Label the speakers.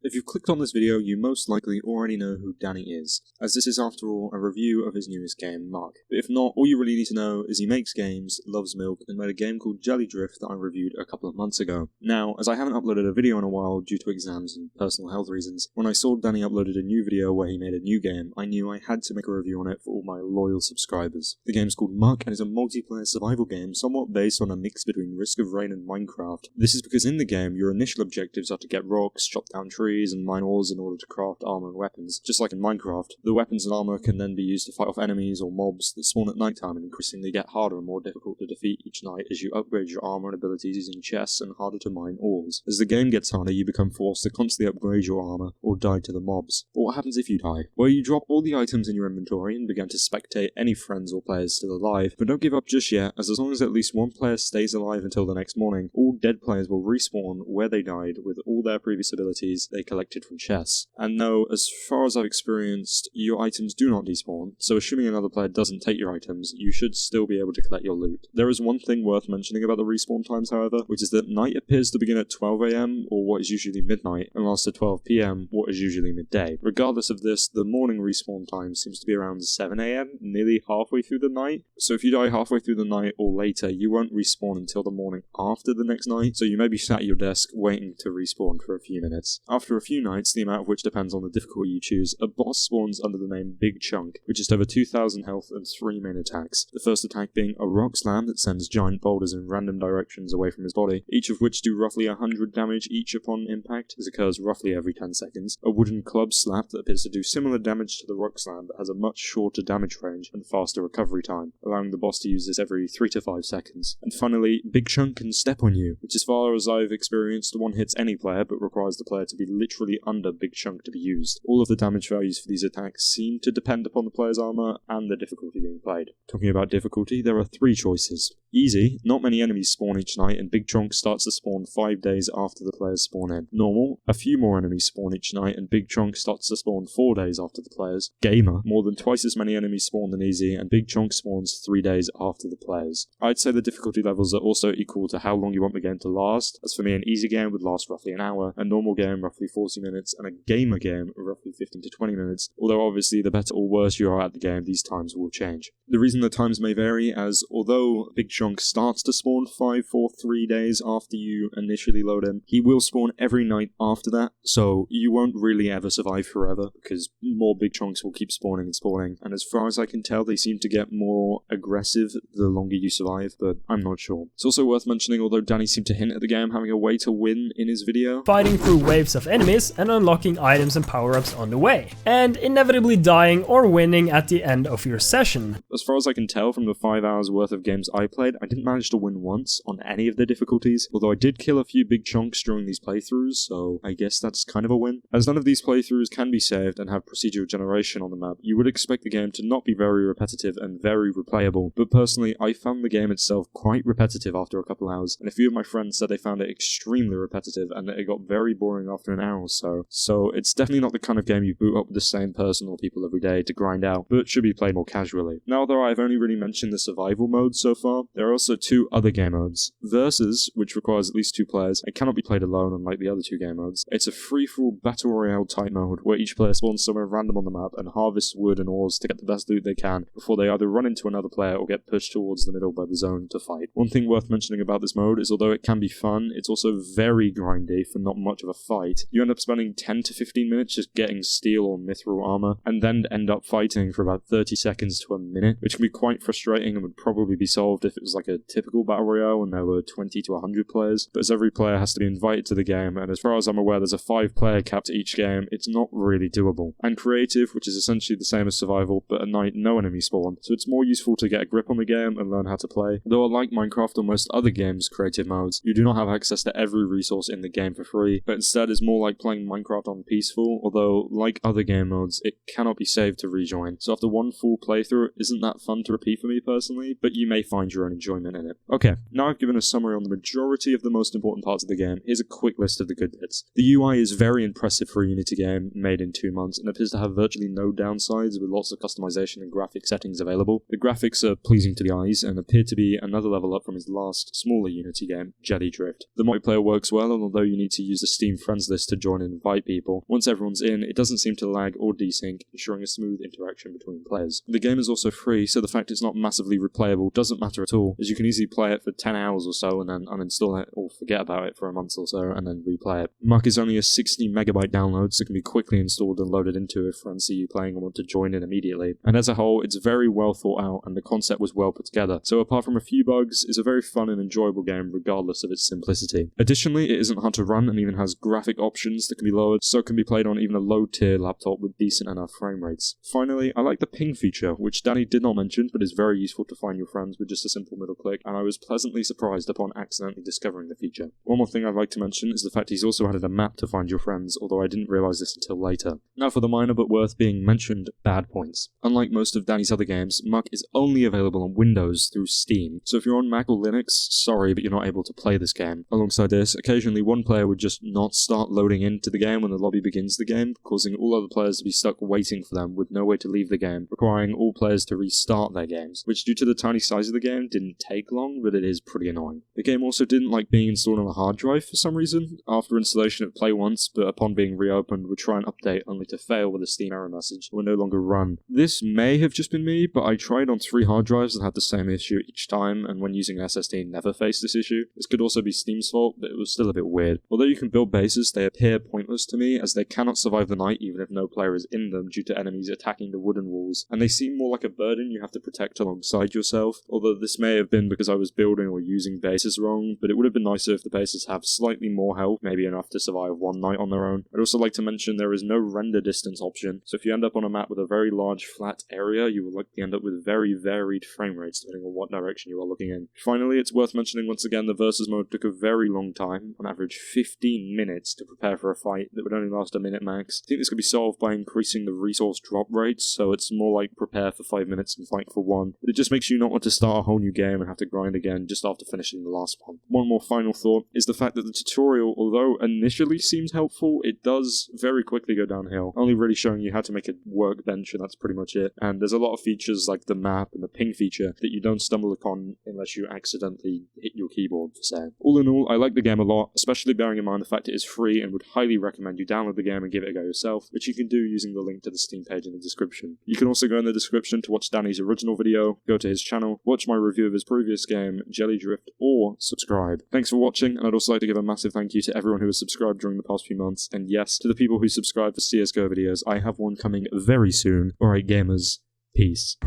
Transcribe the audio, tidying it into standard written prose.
Speaker 1: If you've clicked on this video, you most likely already know who Dani is, as this is after all a review of his newest game, Muck. But if not, all you really need to know is he makes games, loves milk, and made a game called Jelly Drift that I reviewed a couple of months ago. Now, as I haven't uploaded a video in a while due to exams and personal health reasons, when I saw Dani uploaded a new video where he made a new game, I knew I had to make a review on it for all my loyal subscribers. The game's called Muck and is a multiplayer survival game somewhat based on a mix between Risk of Rain and Minecraft. This is because in the game, your initial objectives are to get rocks, chop down trees, and mine ores in order to craft armor and weapons. Just like in Minecraft, the weapons and armor can then be used to fight off enemies or mobs that spawn at nighttime and increasingly get harder and more difficult to defeat each night as you upgrade your armor and abilities using chests and harder to mine ores. As the game gets harder, you become forced to constantly upgrade your armor or die to the mobs. But what happens if you die? Well, you drop all the items in your inventory and begin to spectate any friends or players still alive, but don't give up just yet, as long as at least one player stays alive until the next morning, all dead players will respawn where they died with all their previous abilities they collected from chests. And no, as far as I've experienced, your items do not despawn, so assuming another player doesn't take your items, you should still be able to collect your loot. There is one thing worth mentioning about the respawn times, however, which is that night appears to begin at 12 AM, or what is usually midnight, and lasts to 12 PM, what is usually midday. Regardless of this, the morning respawn time seems to be around 7 AM, nearly halfway through the night, so if you die halfway through the night or later, you won't respawn until the morning after the next night, so you may be sat at your desk waiting to respawn for a few minutes. After a few nights, the amount of which depends on the difficulty you choose, a boss spawns under the name Big Chunk, which is over 2,000 health and 3 main attacks. The first attack being a rock slam that sends giant boulders in random directions away from his body, each of which do roughly 100 damage each upon impact, as occurs roughly every 10 seconds. A wooden club slap that appears to do similar damage to the rock slam but has a much shorter damage range and faster recovery time, allowing the boss to use this every 3 to 5 seconds. And finally, Big Chunk can step on you, which as far as I've experienced, one hits any player but requires the player to be literally under Big Chunk to be used. All of the damage values for these attacks seem to depend upon the player's armor and the difficulty being played. Talking about difficulty, there are 3 choices. Easy, not many enemies spawn each night and Big Chunk starts to spawn 5 days after the players spawn in. Normal, a few more enemies spawn each night and Big Chunk starts to spawn 4 days after the players. Gamer, more than twice as many enemies spawn than easy and Big Chunk spawns 3 days after the players. I'd say the difficulty levels are also equal to how long you want the game to last. As for me, an easy game would last roughly an hour, a normal game roughly 40 minutes, and a gamer game roughly 15 to 20 minutes, although obviously the better or worse you are at the game, these times will change. The reason the times may vary, as although Big Chunk starts to spawn 5 for 3 days after you initially load him, he will spawn every night after that, so you won't really ever survive forever, because more Big Chunks will keep spawning and spawning, and as far as I can tell, they seem to get more aggressive the longer you survive, but I'm not sure. It's also worth mentioning, although Dani seemed to hint at the game having a way to win in his video,
Speaker 2: fighting through waves of enemies and unlocking items and power-ups on the way, and inevitably dying or winning at the end of your session.
Speaker 1: As far as I can tell from the 5 hours worth of games I played, I didn't manage to win once on any of the difficulties, although I did kill a few Big Chunks during these playthroughs, so I guess that's kind of a win. As none of these playthroughs can be saved and have procedural generation on the map, you would expect the game to not be very repetitive and very replayable, but personally I found the game itself quite repetitive after a couple hours, and a few of my friends said they found it extremely repetitive and that it got very boring after an hour or so. So it's definitely not the kind of game you boot up with the same person or people every day to grind out, but should be played more casually. Now, though I've only really mentioned the survival mode so far, there are also 2 other game modes. Versus, which requires at least 2 players, and cannot be played alone unlike the other 2 game modes. It's a free-for-all battle royale type mode where each player spawns somewhere random on the map and harvests wood and ores to get the best loot they can before they either run into another player or get pushed towards the middle by the zone to fight. One thing worth mentioning about this mode is although it can be fun, it's also very grindy for not much of a fight. You end up spending 10 to 15 minutes just getting steel or mithril armor, and then end up fighting for about 30 seconds to a minute, which can be quite frustrating and would probably be solved if it was like a typical battle royale and there were 20 to 100 players, but as every player has to be invited to the game, and as far as I'm aware there's a 5-player cap to each game, it's not really doable. And creative, which is essentially the same as survival, but at night no enemy spawn, so it's more useful to get a grip on the game and learn how to play. Though unlike Minecraft or most other games' creative modes, you do not have access to every resource in the game for free, but instead is more like playing Minecraft on peaceful, although like other game modes, it cannot be saved to rejoin. So after one full playthrough, it isn't that fun to repeat for me personally, but you may find your own enjoyment in it. Okay, now I've given a summary on the majority of the most important parts of the game. Here's a quick list of the good bits. The UI is very impressive for a Unity game made in 2 months and appears to have virtually no downsides with lots of customization and graphic settings available. The graphics are pleasing to the eyes and appear to be another level up from his last, smaller Unity game, Jelly Drift. The multiplayer works well, and although you need to use the Steam friends list to join and invite people, once everyone's in, it doesn't seem to lag or desync, ensuring a smooth interaction between players. The game is also free, so the fact it's not massively replayable doesn't matter at all, as you can easily play it for 10 hours or so and then uninstall it or forget about it for a month or so and then replay it. Muck is only a 60 megabyte download, so it can be quickly installed and loaded into if friends see you playing and want to join in immediately. And as a whole, it's very well thought out and the concept was well put together, so apart from a few bugs, it's a very fun and enjoyable game regardless of its simplicity. Additionally, it isn't hard to run and even has graphic options that can be lowered, so it can be played on even a low-tier laptop with decent enough frame rates. Finally, I like the ping feature, which Dani did not mention, but is very useful to find your friends with just a simple middle click, and I was pleasantly surprised upon accidentally discovering the feature. One more thing I'd like to mention is the fact he's also added a map to find your friends, although I didn't realise this until later. Now for the minor but worth being mentioned bad points. Unlike most of Dani's other games, Muck is only available on Windows through Steam, so if you're on Mac or Linux, sorry but you're not able to play this game. Alongside this, occasionally one player would just not start loading into the game when the lobby begins the game, causing all other players to be stuck waiting for them with no way to leave the game, requiring all players to restart their games, which due to the tiny size of the game didn't take long, but it is pretty annoying. The game also didn't like being installed on a hard drive for some reason. After installation it would play once, but upon being reopened would try and update only to fail with a Steam error message, and would no longer run. This may have just been me, but I tried on 3 hard drives and had the same issue each time, and when using SSD never faced this issue. This could also be Steam's fault, but it was still a bit weird. Although you can build bases, they appear pointless to me, as they cannot survive the night even if no player is in them due to enemies attacking the wooden walls, and they seem more like a burden you have to protect alongside yourself, although this may have been because I was building or using bases wrong, but it would have been nicer if the bases have slightly more health, maybe enough to survive one night on their own. I'd also like to mention there is no render distance option, so if you end up on a map with a very large flat area, you will likely end up with very varied frame rates depending on what direction you are looking in. Finally, it's worth mentioning once again the versus mode took a very long time, on average 15 minutes to prepare for a fight that would only last a minute max. I think this could be solved by increasing the resource drop rates, so it's more like prepare for 5 minutes and fight for 1, but it just makes you not want to start a whole new game and have to grind again just after finishing the last one. One more final thought is the fact that the tutorial, although initially seems helpful, it does very quickly go downhill, only really showing you how to make a workbench and that's pretty much it. And there's a lot of features like the map and the ping feature that you don't stumble upon unless you accidentally hit your keyboard, for say. All in all, I like the game a lot, especially bearing in mind the fact it is free, and would highly recommend you download the game and give it a go yourself, which you can do using the link to the Steam page in the description. You can also go in the description to watch Dani's original video, go to his channel, watch my review of his previous game, Jelly Drift, or subscribe. Thanks for watching, and I'd also like to give a massive thank you to everyone who has subscribed during the past few months, and yes, to the people who subscribe for CSGO videos, I have one coming very soon. Alright gamers, peace.